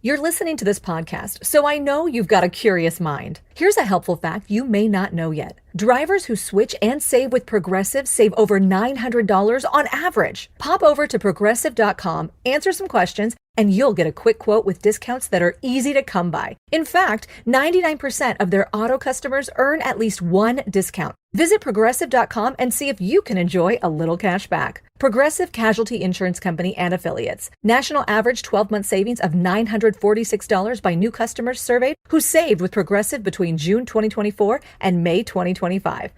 You're listening to this podcast, so I know you've got a curious mind. Here's a helpful fact you may not know yet. Drivers who switch and save with Progressive save over $900 on average. Pop over to Progressive.com, answer some questions, and you'll get a quick quote with discounts that are easy to come by. In fact, 99% of their auto customers earn at least one discount. Visit Progressive.com and see if you can enjoy a little cash back. Progressive Casualty Insurance Company and Affiliates. National average 12-month savings of $946 by new customers surveyed who saved with Progressive between June 2024 and May 2025.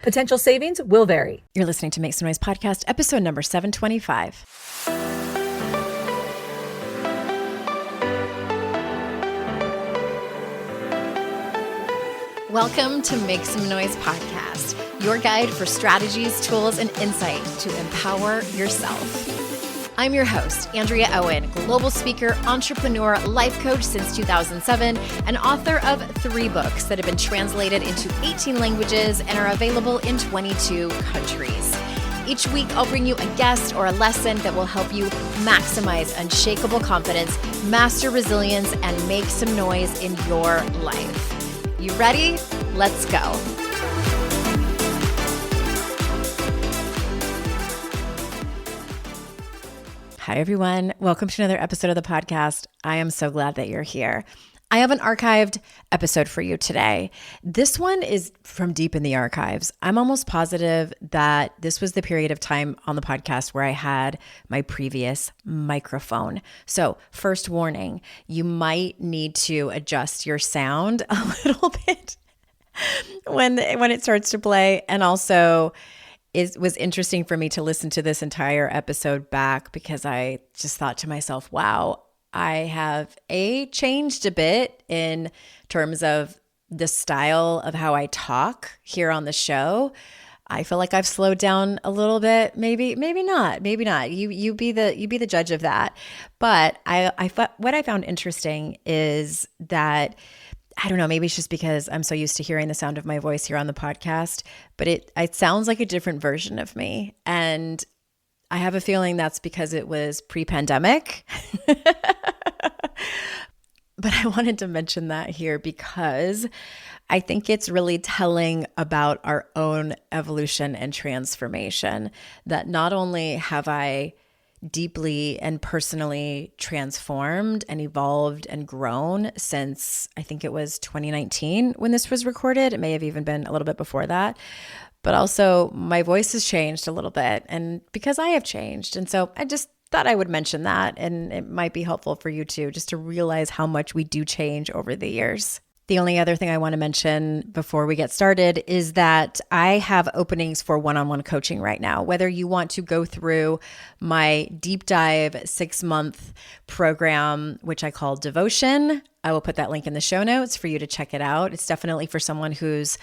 Potential savings will vary. You're listening to Make Some Noise Podcast, episode number 725. Welcome to Make Some Noise Podcast, your guide for strategies, tools, and insight to empower yourself. I'm your host, Andrea Owen, global speaker, entrepreneur, life coach since 2007, and author of 3 books that have been translated into 18 languages and are available in 22 countries. Each week, I'll bring you a guest or a lesson that will help you maximize unshakable confidence, master resilience, and make some noise in your life. You ready? Let's go. Hi, everyone. Welcome to another episode of the podcast. I am so glad that you're here. I have an archived episode for you today. This one is from deep in the archives. I'm almost positive that this was the period of time on the podcast where I had my previous microphone. So first warning, you might need to adjust your sound a little bit when it starts to play. And also, it was interesting for me to listen to this entire episode back because I just thought to myself, wow, I have changed a bit in terms of the style of how I talk here on the show. I feel like I've slowed down a little bit. Maybe not. You be the judge of that. But what I found interesting is that, I don't know, maybe it's just because I'm so used to hearing the sound of my voice here on the podcast, but it sounds like a different version of me. And I have a feeling that's because it was pre-pandemic. But I wanted to mention that here because I think it's really telling about our own evolution and transformation, that not only have I deeply and personally transformed and evolved and grown since I think it was 2019 when this was recorded. It may have even been a little bit before that. But also my voice has changed a little bit, and because I have changed. And so I just thought I would mention that, and it might be helpful for you too, just to realize how much we do change over the years. The only other thing I want to mention before we get started is that I have openings for one-on-one coaching right now. Whether you want to go through my deep dive 6-month program, which I call Devotion, I will put that link in the show notes for you to check it out. It's definitely for someone who's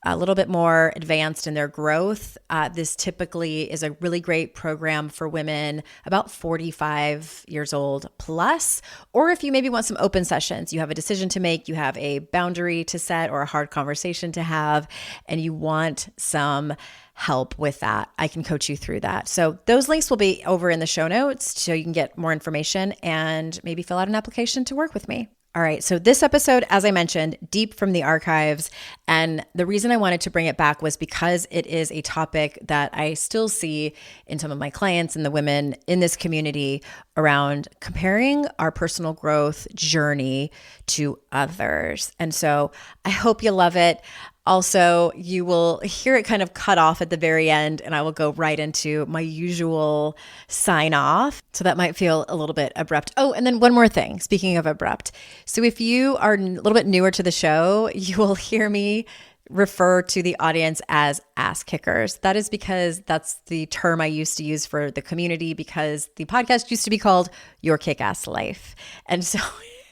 a little bit more advanced in their growth. This typically is a really great program for women about 45 years old plus, or if you maybe want some open sessions, you have a decision to make, you have a boundary to set or a hard conversation to have, and you want some help with that, I can coach you through that. So those links will be over in the show notes so you can get more information and maybe fill out an application to work with me. All right, so this episode, as I mentioned, deep from the archives, and the reason I wanted to bring it back was because it is a topic that I still see in some of my clients and the women in this community around comparing our personal growth journey to others. And so I hope you love it. Also, you will hear it kind of cut off at the very end, and I will go right into my usual sign off. So that might feel a little bit abrupt. Oh, and then one more thing, speaking of abrupt. So if you are a little bit newer to the show, you will hear me refer to the audience as ass kickers. That is because that's the term I used to use for the community, because the podcast used to be called Your Kick-Ass Life. And so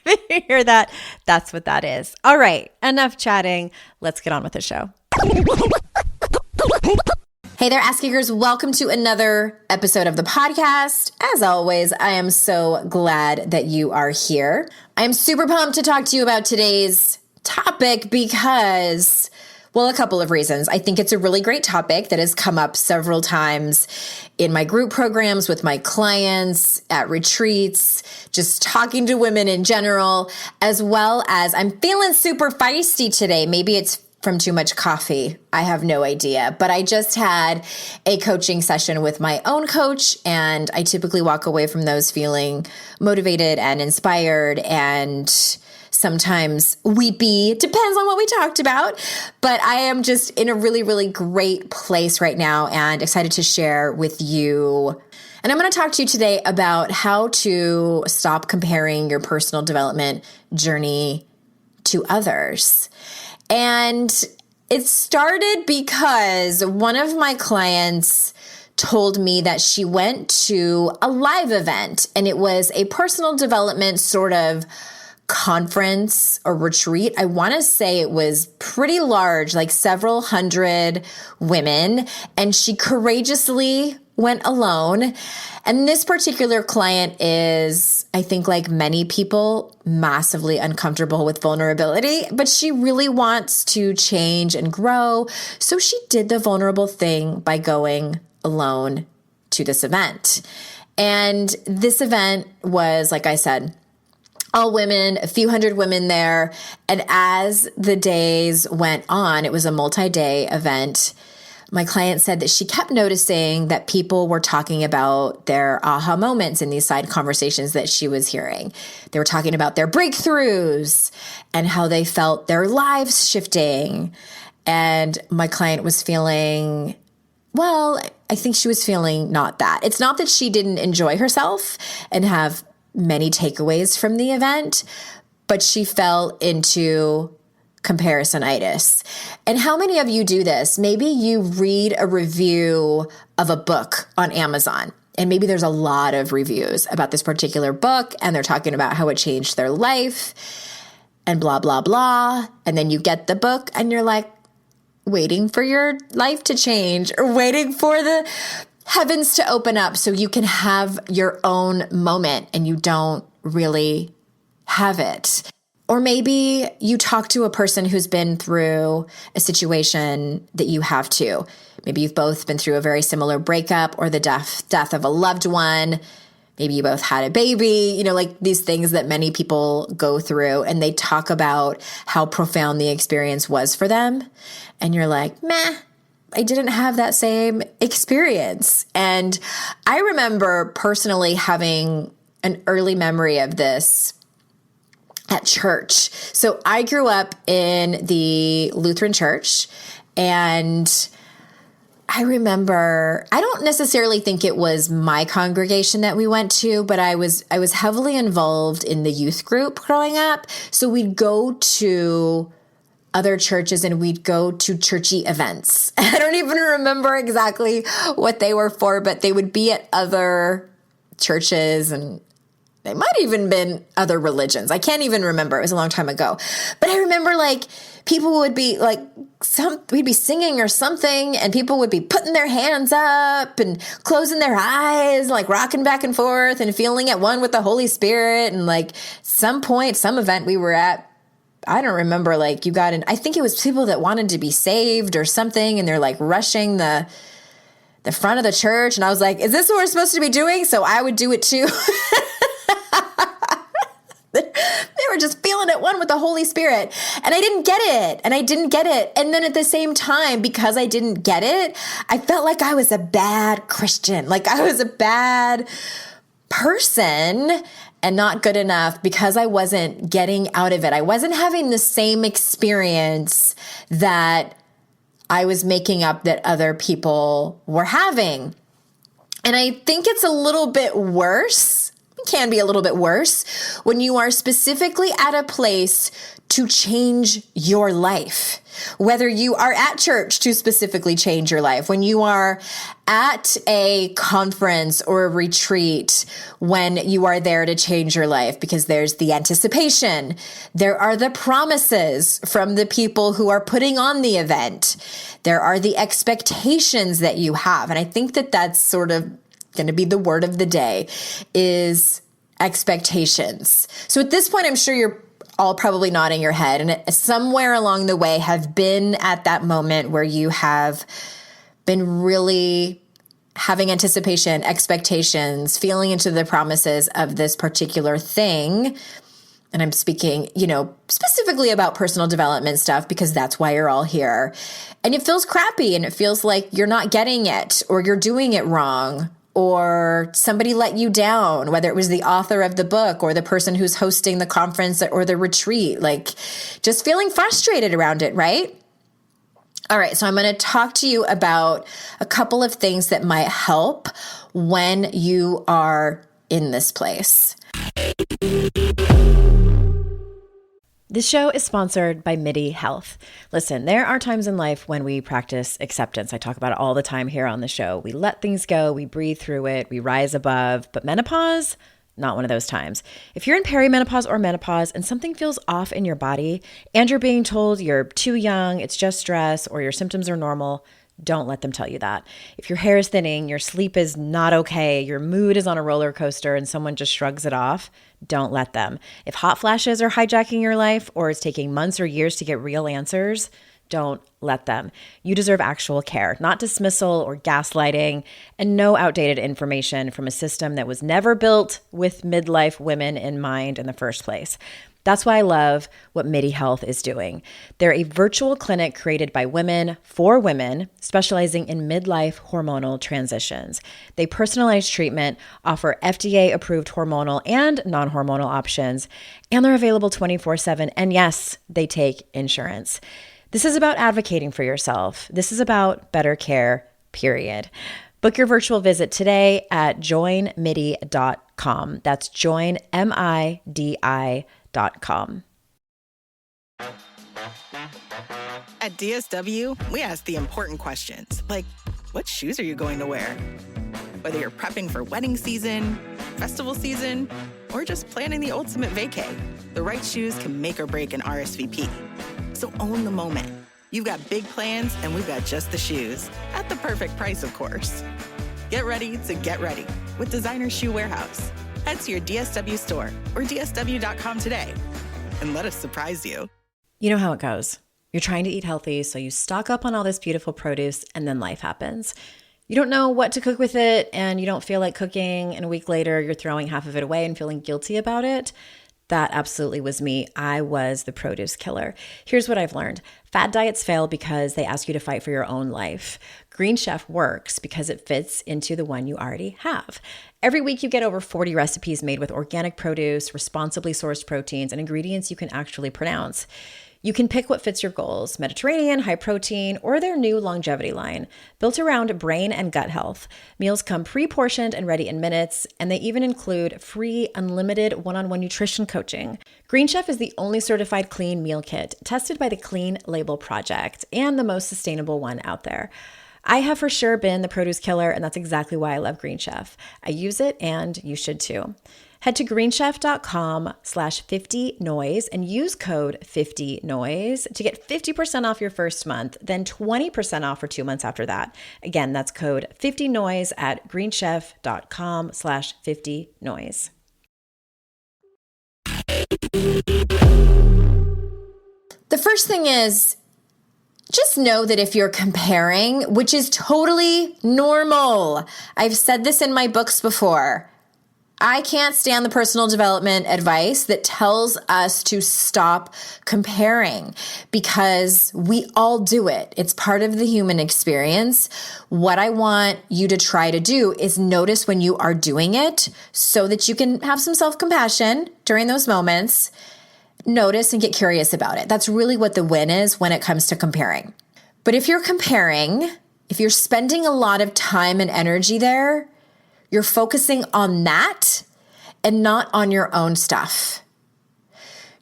if you hear that, that's what that is. All right, enough chatting. Let's get on with the show. Hey there, ass kickers. Welcome to another episode of the podcast. As always, I am so glad that you are here. I am super pumped to talk to you about today's topic because Well, a couple of reasons. I think it's a really great topic that has come up several times in my group programs with my clients, at retreats, just talking to women in general, as well as I'm feeling super feisty today. Maybe it's from too much coffee. I have no idea. But I just had a coaching session with my own coach, and I typically walk away from those feeling motivated and inspired and sometimes weepy, depends on what we talked about. But I am just in a really, really great place right now and excited to share with you. And I'm going to talk to you today about how to stop comparing your personal development journey to others. And it started because one of my clients told me that she went to a live event, and it was a personal development sort of conference or retreat. I want to say it was pretty large, like several hundred women, and she courageously went alone. And this particular client is, I think, like many people, massively uncomfortable with vulnerability, but she really wants to change and grow. So she did the vulnerable thing by going alone to this event. And this event was, like I said, all women, a few hundred women there. And as the days went on, it was a multi-day event. My client said that she kept noticing that people were talking about their aha moments in these side conversations that she was hearing. They were talking about their breakthroughs and how they felt their lives shifting. And my client was feeling, well, I think she was feeling not that. It's not that she didn't enjoy herself and have many takeaways from the event, but she fell into comparisonitis. And how many of you do this? Maybe you read a review of a book on Amazon, and maybe there's a lot of reviews about this particular book, and they're talking about how it changed their life and blah, blah, blah. And then you get the book and you're like waiting for your life to change or waiting for the heavens to open up so you can have your own moment, and you don't really have it. Or maybe you talk to a person who's been through a situation that you have too. Maybe you've both been through a very similar breakup or the death of a loved one. Maybe you both had a baby, like these things that many people go through, and they talk about how profound the experience was for them. And you're like, meh, I didn't have that same experience. And I remember personally having an early memory of this at church. So I grew up in the Lutheran church, and I remember, I don't necessarily think it was my congregation that we went to, but I was heavily involved in the youth group growing up. So we'd go to other churches and we'd go to churchy events. I don't even remember exactly what they were for, but they would be at other churches, and they might even been other religions. I can't even remember. It was a long time ago. But I remember people would be we'd be singing or something, and people would be putting their hands up and closing their eyes, rocking back and forth and feeling at one with the Holy Spirit. And some event we were at, I don't remember, you got in, I think it was people that wanted to be saved or something, and they're rushing the front of the church. And I was like, is this what we're supposed to be doing? So I would do it too. They were just feeling at one with the Holy Spirit. And I didn't get it. And then at the same time, because I didn't get it, I felt like I was a bad Christian. I was a bad person and not good enough because I wasn't getting out of it. I wasn't having the same experience that I was making up that other people were having. And I think it's a little bit worse. Can be a little bit worse when you are specifically at a place to change your life. Whether you are at church to specifically change your life, when you are at a conference or a retreat, when you are there to change your life, because there's the anticipation, there are the promises from the people who are putting on the event, there are the expectations that you have. And I think that that's sort of going to be the word of the day is expectations. So at this point, I'm sure you're all probably nodding your head, and somewhere along the way have been at that moment where you have been really having anticipation, expectations, feeling into the promises of this particular thing. And I'm speaking, specifically about personal development stuff because that's why you're all here. And it feels crappy and it feels like you're not getting it or you're doing it wrong or somebody let you down, whether it was the author of the book or the person who's hosting the conference or the retreat, like just feeling frustrated around it, right? All right, so I'm going to talk to you about a couple of things that might help when you are in this place. This show is sponsored by MIDI Health. Listen, there are times in life when we practice acceptance. I talk about it all the time here on the show. We let things go, we breathe through it, we rise above. But menopause, not one of those times. If you're in perimenopause or menopause and something feels off in your body and you're being told you're too young, it's just stress, or your symptoms are normal, don't let them tell you that. If your hair is thinning, your sleep is not okay, your mood is on a roller coaster and someone just shrugs it off, don't let them. If hot flashes are hijacking your life or it's taking months or years to get real answers, don't let them. You deserve actual care, not dismissal or gaslighting, and no outdated information from a system that was never built with midlife women in mind in the first place. That's why I love what MIDI Health is doing. They're a virtual clinic created by women for women, specializing in midlife hormonal transitions. They personalize treatment, offer FDA-approved hormonal and non-hormonal options, and they're available 24/7. And yes, they take insurance. This is about advocating for yourself. This is about better care, period. Book your virtual visit today at joinmidi.com. That's joinmidi.com. At DSW, we ask the important questions, like, what shoes are you going to wear? Whether you're prepping for wedding season, festival season, or just planning the ultimate vacay, the right shoes can make or break an RSVP. So own the moment. You've got big plans, and we've got just the shoes. At the perfect price, of course. Get ready to get ready with Designer Shoe Warehouse. Head to your DSW store or DSW.com today and let us surprise you. You know how it goes. You're trying to eat healthy, so you stock up on all this beautiful produce, and then life happens. You don't know what to cook with it, and you don't feel like cooking, and a week later, you're throwing half of it away and feeling guilty about it. That absolutely was me. I was the produce killer. Here's what I've learned. Fad diets fail because they ask you to fight for your own life. Green Chef works because it fits into the one you already have. Every week you get over 40 recipes made with organic produce, responsibly sourced proteins, and ingredients you can actually pronounce. You can pick what fits your goals: Mediterranean, high protein, or their new longevity line, built around brain and gut health. Meals come pre-portioned and ready in minutes, and they even include free, unlimited one-on-one nutrition coaching. Green Chef is the only certified clean meal kit tested by the Clean Label Project and the most sustainable one out there. I have for sure been the produce killer, and that's exactly why I love Green Chef. I use it, and you should too. Head to greenchef.com/50noise and use code 50noise to get 50% off your first month, then 20% off for 2 months after that. Again, that's code 50noise at greenchef.com/50noise. The first thing is, just know that if you're comparing, which is totally normal, I've said this in my books before, I can't stand the personal development advice that tells us to stop comparing because we all do it. It's part of the human experience. What I want you to try to do is notice when you are doing it so that you can have some self-compassion during those moments. Notice and get curious about it. That's really what the win is when it comes to comparing. But if you're comparing, if you're spending a lot of time and energy there, you're focusing on that and not on your own stuff.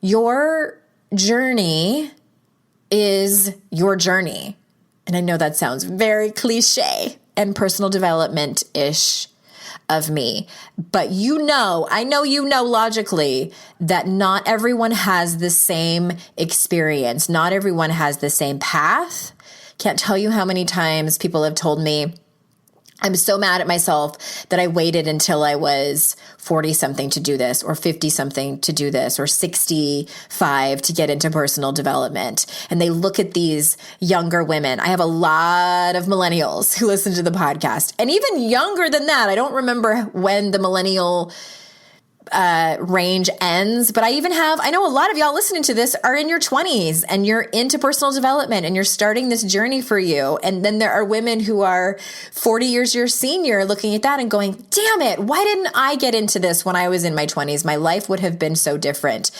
Your journey is your journey. And I know that sounds very cliche and personal development-ish of me, but I know logically that not everyone has the same experience. Not everyone has the same path. Can't tell you how many times people have told me, I'm so mad at myself that I waited until I was 40 something to do this, or 50 something to do this, or 65 to get into personal development. And they look at these younger women. I have a lot of millennials who listen to the podcast, and even younger than that. I don't remember when the millennial range ends, but I know a lot of y'all listening to this are in your 20s and you're into personal development and you're starting this journey for you. And then there are women who are 40 years your senior looking at that and going, damn it, why didn't I get into this when I was in my 20s? My life would have been so different.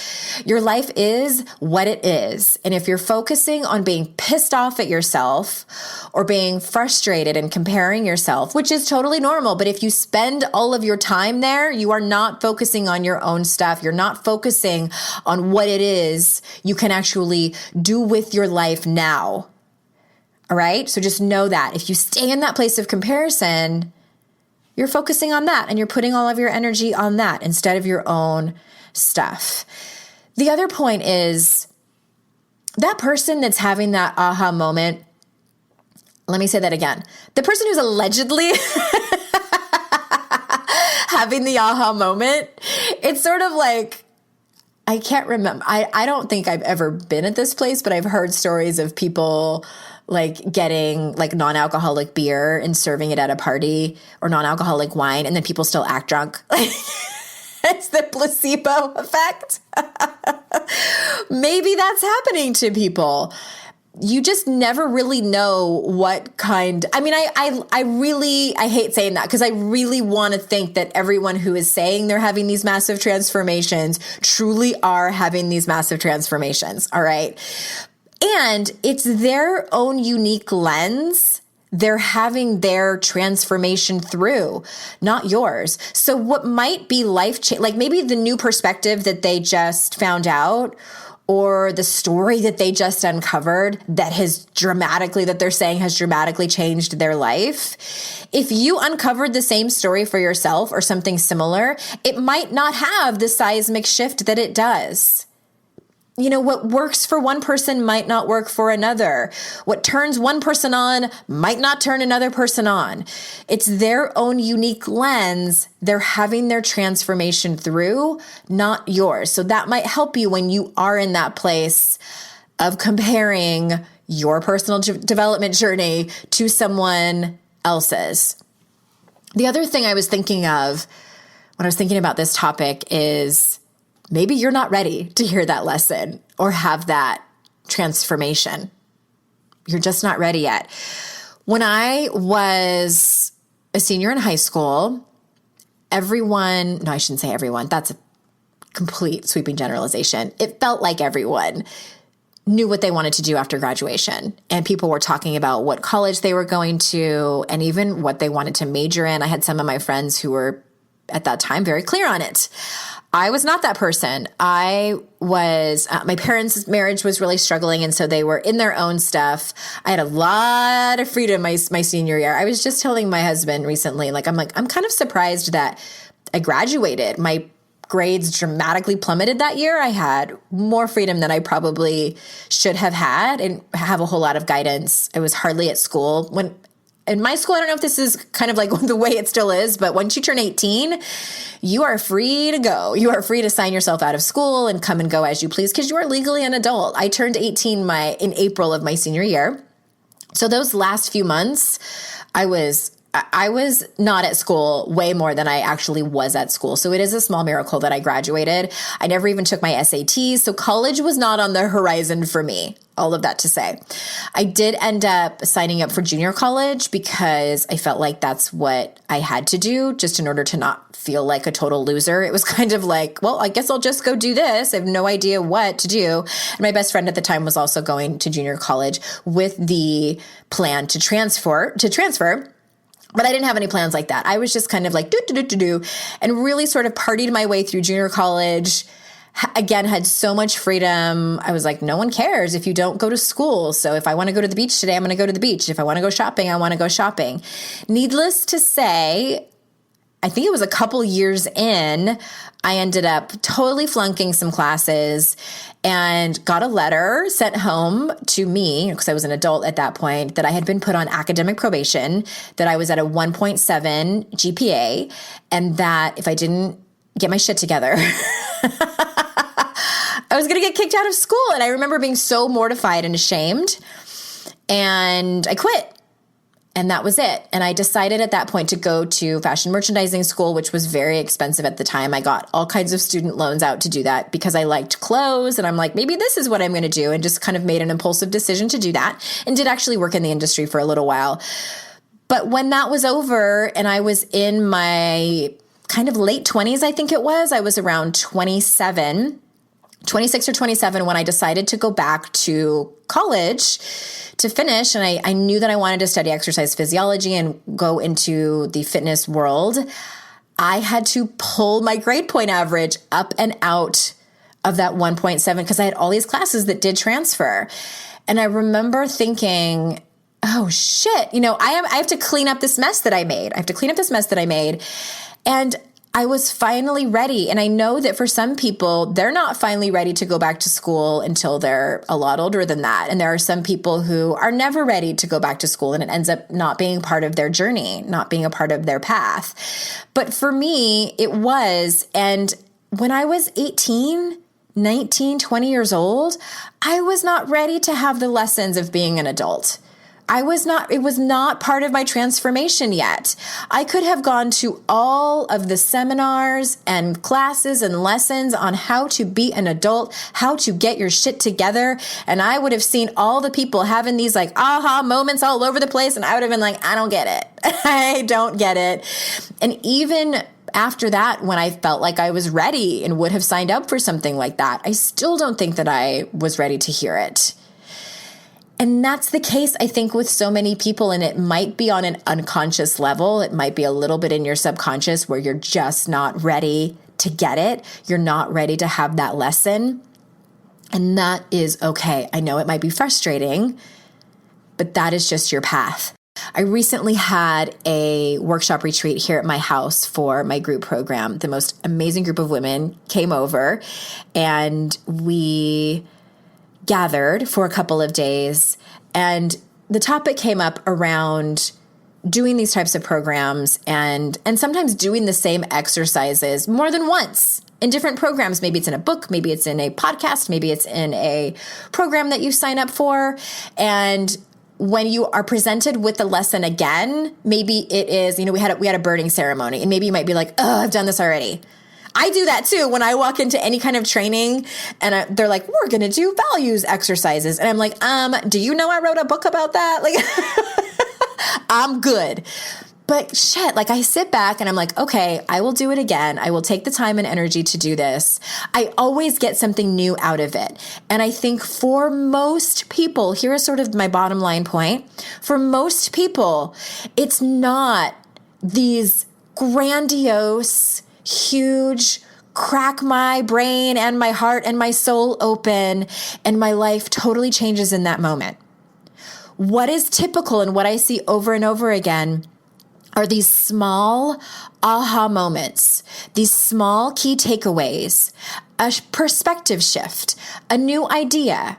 Your life is what it is. And if you're focusing on being pissed off at yourself or being frustrated and comparing yourself, which is totally normal, but if you spend all of your time there, you are not focusing on your own stuff. You're not focusing on what it is you can actually do with your life now. All right? So just know that if you stay in that place of comparison, you're focusing on that and you're putting all of your energy on that instead of your own stuff. The other point is that person that's having that aha moment. Let me say that again. The person who's allegedly having the aha moment, it's sort of like, I can't remember. I don't think I've ever been at this place, but I've heard stories of people like getting like non-alcoholic beer and serving it at a party, or non-alcoholic wine, and then people still act drunk. It's the placebo effect. Maybe that's happening to people. You just never really know what kind. I mean, I hate saying that because I really want to think that everyone who is saying they're having these massive transformations truly are having these massive transformations. All right. And it's their own unique lens they're having their transformation through, not yours. So what might be like maybe the new perspective that they just found out, or the story that they just uncovered that they're saying has dramatically changed their life. If you uncovered the same story for yourself or something similar, it might not have the seismic shift that it does. You know, what works for one person might not work for another. What turns one person on might not turn another person on. It's their own unique lens they're having their transformation through, not yours. So that might help you when you are in that place of comparing your personal development journey to someone else's. The other thing I was thinking of when I was thinking about this topic is, maybe you're not ready to hear that lesson or have that transformation. You're just not ready yet. When I was a senior in high school, I shouldn't say everyone. That's a complete sweeping generalization. It felt like everyone knew what they wanted to do after graduation. And people were talking about what college they were going to and even what they wanted to major in. I had some of my friends who were at that time very clear on it. I was not that person. I was, my parents' marriage was really struggling, and so they were in their own stuff. I had a lot of freedom my senior year. I was just telling my husband recently, I'm kind of surprised that I graduated. My grades dramatically plummeted that year. I had more freedom than I probably should have had and have a whole lot of guidance. I was hardly at school. In my school, I don't know if this is kind of like the way it still is, but once you turn 18, you are free to go. You are free to sign yourself out of school and come and go as you please because you are legally an adult. I turned 18 in April of my senior year. So those last few months, I was not at school way more than I actually was at school. So it is a small miracle that I graduated. I never even took my SATs. So college was not on the horizon for me. All of that to say, I did end up signing up for junior college because I felt like that's what I had to do just in order to not feel like a total loser. It was kind of like, well, I guess I'll just go do this. I have no idea what to do. And my best friend at the time was also going to junior college with the plan to transfer. But I didn't have any plans like that. I was just kind of like do, and really sort of partied my way through junior college. Again, had so much freedom. I was like, no one cares if you don't go to school. So if I want to go to the beach today, I'm going to go to the beach. If I want to go shopping, I want to go shopping. Needless to say, I think it was a couple years in, I ended up totally flunking some classes and got a letter sent home to me, because I was an adult at that point, that I had been put on academic probation, that I was at a 1.7 GPA, and that if I didn't get my shit together, I was going to get kicked out of school. And I remember being so mortified and ashamed, and I quit. And that was it. And I decided at that point to go to fashion merchandising school, which was very expensive at the time. I got all kinds of student loans out to do that because I liked clothes. And I'm like, maybe this is what I'm going to do. And just kind of made an impulsive decision to do that, and did actually work in the industry for a little while. But when that was over and I was in my kind of late 20s, I think it was, I was around 26 or 27 when I decided to go back to college to finish. And I knew that I wanted to study exercise physiology and go into the fitness world. I had to pull my grade point average up and out of that 1.7 because I had all these classes that did transfer. And I remember thinking, oh shit, I have to clean up this mess that I made. And I was finally ready. And I know that for some people, they're not finally ready to go back to school until they're a lot older than that. And there are some people who are never ready to go back to school, and it ends up not being part of their journey, not being a part of their path. But for me, it was. And when I was 18, 19, 20 years old, I was not ready to have the lessons of being an adult. It was not part of my transformation yet. I could have gone to all of the seminars and classes and lessons on how to be an adult, how to get your shit together. And I would have seen all the people having these like aha moments all over the place. And I would have been like, I don't get it. I don't get it. And even after that, when I felt like I was ready and would have signed up for something like that, I still don't think that I was ready to hear it. And that's the case, I think, with so many people. And it might be on an unconscious level. It might be a little bit in your subconscious where you're just not ready to get it. You're not ready to have that lesson. And that is okay. I know it might be frustrating, but that is just your path. I recently had a workshop retreat here at my house for my group program. The most amazing group of women came over, and we gathered for a couple of days, and the topic came up around doing these types of programs and sometimes doing the same exercises more than once in different programs. Maybe it's in a book, maybe it's in a podcast, maybe it's in a program that you sign up for. And when you are presented with the lesson again, maybe it is, we had a birding ceremony, and maybe you might be like, oh, I've done this already. I do that too when I walk into any kind of training and they're like, we're going to do values exercises. And I'm like, do you know I wrote a book about that? Like, I'm good. But shit, like I sit back and I'm like, okay, I will do it again. I will take the time and energy to do this. I always get something new out of it. And I think for most people, here is sort of my bottom line point. For most people, it's not these grandiose, huge, crack my brain and my heart and my soul open, and my life totally changes in that moment. What is typical and what I see over and over again are these small aha moments, these small key takeaways, a perspective shift, a new idea,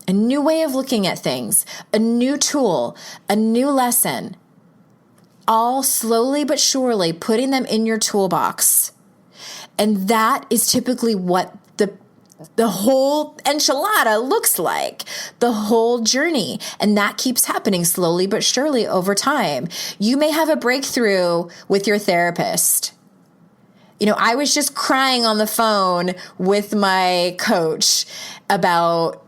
a new way of looking at things, a new tool, a new lesson, all slowly but surely putting them in your toolbox. And that is typically what the whole enchilada looks like, the whole journey. And that keeps happening slowly but surely over time. You may have a breakthrough with your therapist. I was just crying on the phone with my coach about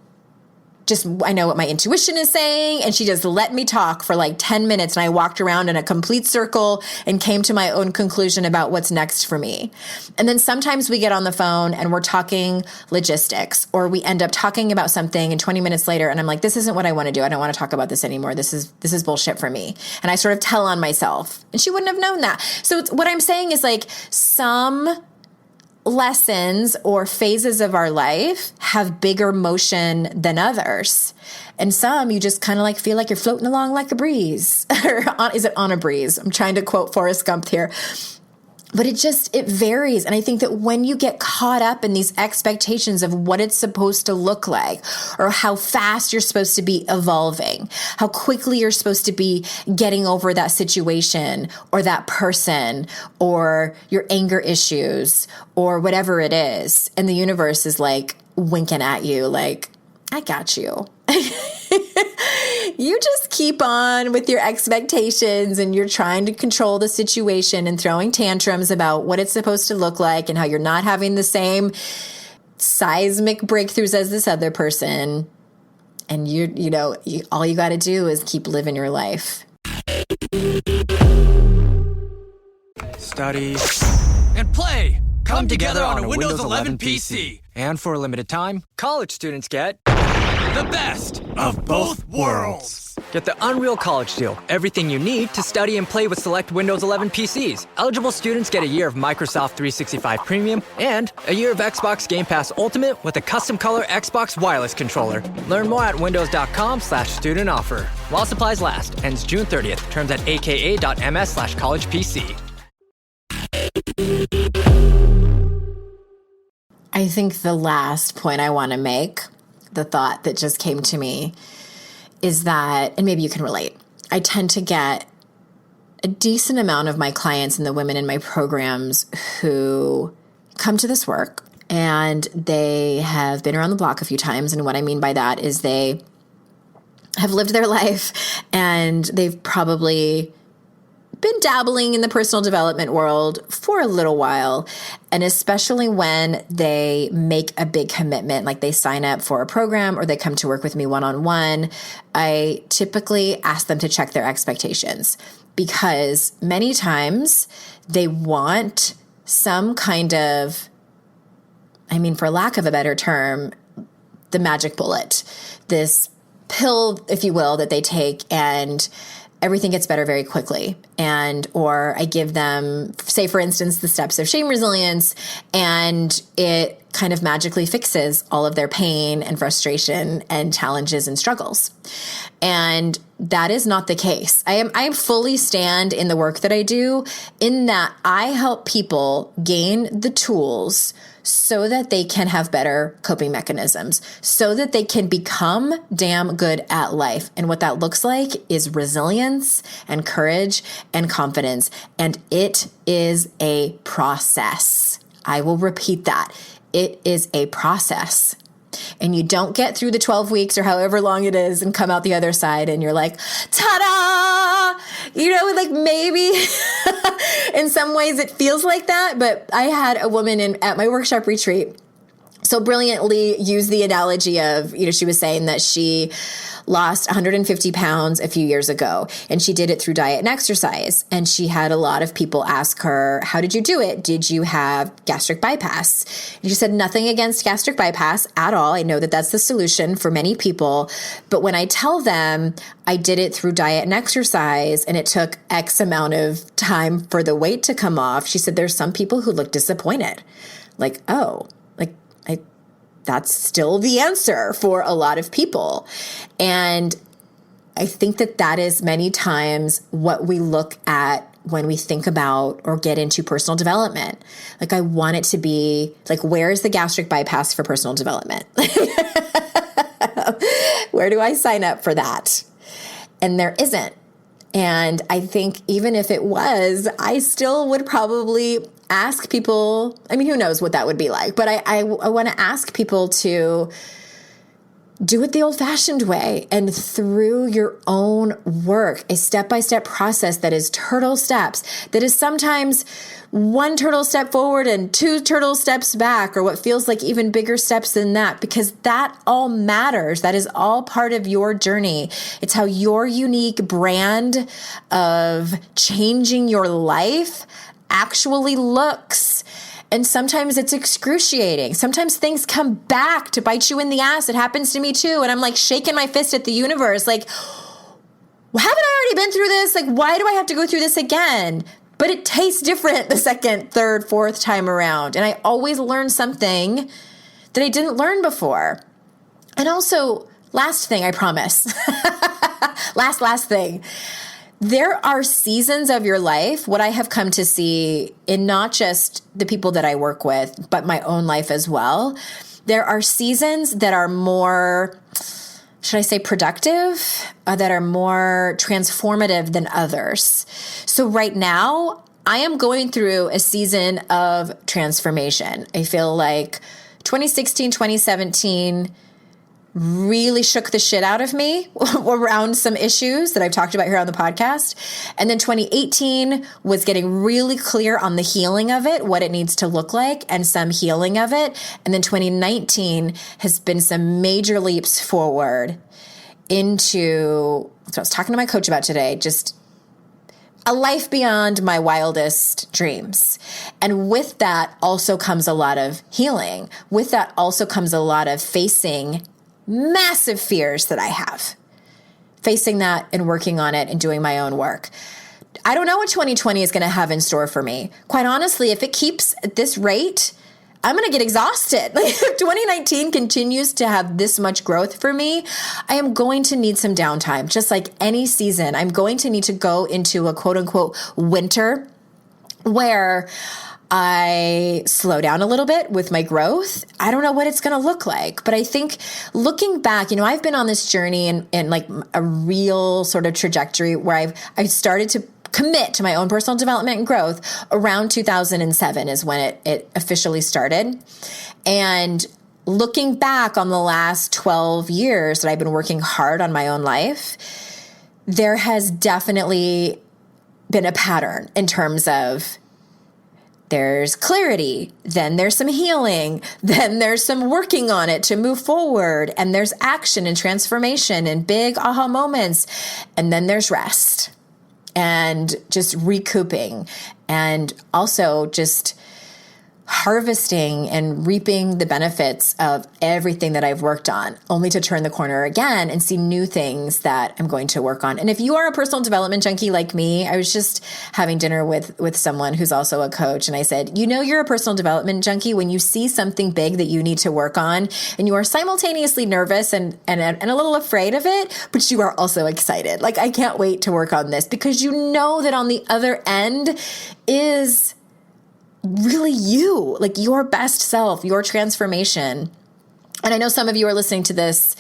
I know what my intuition is saying. And she just let me talk for like 10 minutes. And I walked around in a complete circle and came to my own conclusion about what's next for me. And then sometimes we get on the phone and we're talking logistics, or we end up talking about something, and 20 minutes later, and I'm like, this isn't what I want to do. I don't want to talk about this anymore. This is bullshit for me. And I sort of tell on myself, and she wouldn't have known that. So what I'm saying is, like, some lessons or phases of our life have bigger motion than others. And some you just kind of like feel like you're floating along like a breeze. Or is it on a breeze? I'm trying to quote Forrest Gump here. But it varies. And I think that when you get caught up in these expectations of what it's supposed to look like, or how fast you're supposed to be evolving, how quickly you're supposed to be getting over that situation or that person or your anger issues or whatever it is. And the universe is like winking at you like, I got you. You just keep on with your expectations and you're trying to control the situation and throwing tantrums about what it's supposed to look like and how you're not having the same seismic breakthroughs as this other person. And all you got to do is keep living your life. Study and play come together on a Windows 11 PC. And for a limited time, college students get the best of both worlds. Get the Unreal College Deal. Everything you need to study and play with select Windows 11 PCs. Eligible students get a year of Microsoft 365 Premium and a year of Xbox Game Pass Ultimate with a custom color Xbox wireless controller. Learn more at windows.com/student offer. While supplies last. Ends June 30th. Terms at aka.ms/collegepc. I think the last point I want to make, the thought that just came to me, is that, and maybe you can relate, I tend to get a decent amount of my clients and the women in my programs who come to this work and they have been around the block a few times. And what I mean by that is they have lived their life and they've probably been dabbling in the personal development world for a little while. And especially when they make a big commitment, like they sign up for a program or they come to work with me one-on-one, I typically ask them to check their expectations because many times they want some kind of, for lack of a better term, the magic bullet, this pill, if you will, that they take and everything gets better very quickly. Or I give them, say, for instance, the steps of shame resilience, and it kind of magically fixes all of their pain and frustration and challenges and struggles. And that is not the case. I fully stand in the work that I do in that I help people gain the tools so that they can have better coping mechanisms, so that they can become damn good at life. And what that looks like is resilience and courage and confidence. And it is a process. I will repeat that. It is a process. And you don't get through the 12 weeks or however long it is and come out the other side and you're like, ta-da! Maybe in some ways it feels like that. But I had a woman at my workshop retreat so brilliantly use the analogy of, she was saying that she lost 150 pounds a few years ago, and she did it through diet and exercise. And she had a lot of people ask her, how did you do it? Did you have gastric bypass? And she said, nothing against gastric bypass at all. I know that that's the solution for many people. But when I tell them I did it through diet and exercise, and it took X amount of time for the weight to come off, she said, there's some people who look disappointed. Like, oh, that's still the answer for a lot of people. And I think that is many times what we look at when we think about or get into personal development. Like, I want it to be like, where is the gastric bypass for personal development? Where do I sign up for that? And there isn't. And I think even if it was, I still would probably ask people, who knows what that would be like, but I want to ask people to do it the old-fashioned way and through your own work, a step-by-step process that is turtle steps, that is sometimes one turtle step forward and two turtle steps back, or what feels like even bigger steps than that, because that all matters. That is all part of your journey. It's how your unique brand of changing your life actually looks. And sometimes it's excruciating. Sometimes things come back to bite you in the ass. It happens to me too. And I'm like shaking my fist at the universe. Like, haven't I already been through this? Like, why do I have to go through this again? But it tastes different the second, third, fourth time around. And I always learn something that I didn't learn before. And also, last thing, I promise. last thing. there are seasons of your life, what I have come to see in not just the people that I work with, but my own life as well. There are seasons that are more, should I say productive, that are more transformative than others. So right now, I am going through a season of transformation. I feel like 2016, 2017 really shook the shit out of me around some issues that I've talked about here on the podcast. And then 2018 was getting really clear on the healing of it, what it needs to look like, and some healing of it. And then 2019 has been some major leaps forward into what I was talking to my coach about today, just a life beyond my wildest dreams. And with that also comes a lot of healing. With that also comes a lot of facing massive fears that I have, facing that and working on it and doing my own work. I don't know what 2020 is going to have in store for me. Quite honestly, if it keeps at this rate, I'm going to get exhausted. Like if 2019 continues to have this much growth for me, I am going to need some downtime. Just like any season, I'm going to need to go into a quote unquote winter where I slow down a little bit with my growth. I don't know what it's going to look like, but I think looking back, I've been on this journey in like a real sort of trajectory where I started to commit to my own personal development and growth around 2007 is when it officially started. And looking back on the last 12 years that I've been working hard on my own life, there has definitely been a pattern in terms of there's clarity, then there's some healing, then there's some working on it to move forward, and there's action and transformation and big aha moments, and then there's rest and just recouping and also just harvesting and reaping the benefits of everything that I've worked on, only to turn the corner again and see new things that I'm going to work on. And if you are a personal development junkie like me, I was just having dinner with someone who's also a coach. And I said, you're a personal development junkie when you see something big that you need to work on and you are simultaneously nervous and a little afraid of it, but you are also excited. Like, I can't wait to work on this because you know that on the other end is really you, like your best self, your transformation. And I know some of you are listening to this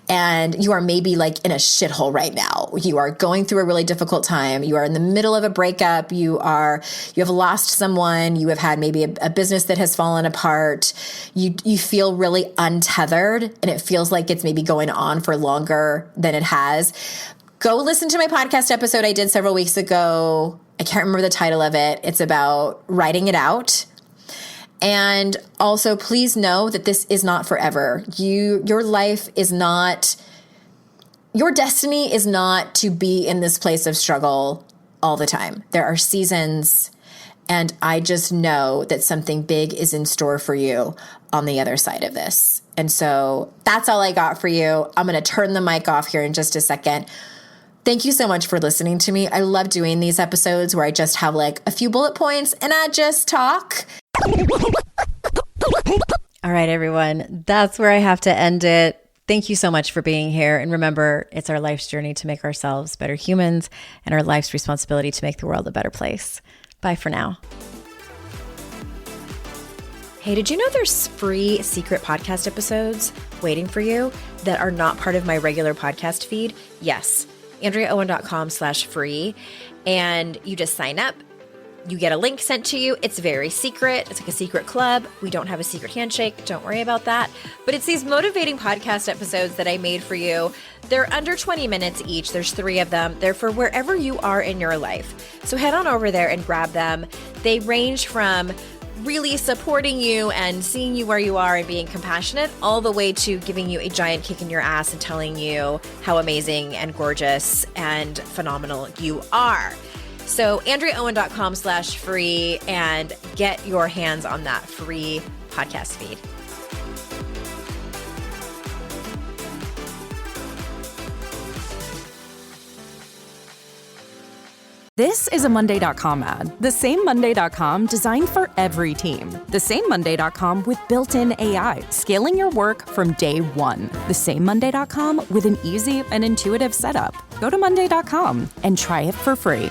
and you are maybe like in a shithole right now. You are going through a really difficult time. You are in the middle of a breakup. You have lost someone. You have had maybe a business that has fallen apart. You feel really untethered and it feels like it's maybe going on for longer than it has. Go listen to my podcast episode I did several weeks ago. I can't remember the title of it. It's about writing it out. And also, please know that this is not forever. Your life is not, your destiny is not to be in this place of struggle all the time. There are seasons, and I just know that something big is in store for you on the other side of this. And so that's all I got for you. I'm going to turn the mic off here in just a second. Thank you so much for listening to me. I love doing these episodes where I just have like a few bullet points and I just talk. All right, everyone. That's where I have to end it. Thank you so much for being here. And remember, it's our life's journey to make ourselves better humans and our life's responsibility to make the world a better place. Bye for now. Hey, did you know there's free secret podcast episodes waiting for you that are not part of my regular podcast feed? Yes. AndreaOwen.com/free. And you just sign up. You get a link sent to you. It's very secret. It's like a secret club. We don't have a secret handshake. Don't worry about that. But it's these motivating podcast episodes that I made for you. They're under 20 minutes each. There's 3 of them. They're for wherever you are in your life. So head on over there and grab them. They range from really supporting you and seeing you where you are and being compassionate, all the way to giving you a giant kick in your ass and telling you how amazing and gorgeous and phenomenal you are. So AndreaOwen.com/free and get your hands on that free podcast feed. This is a Monday.com ad. The same Monday.com designed for every team. The same Monday.com with built-in AI, scaling your work from day one. The same Monday.com with an easy and intuitive setup. Go to Monday.com and try it for free.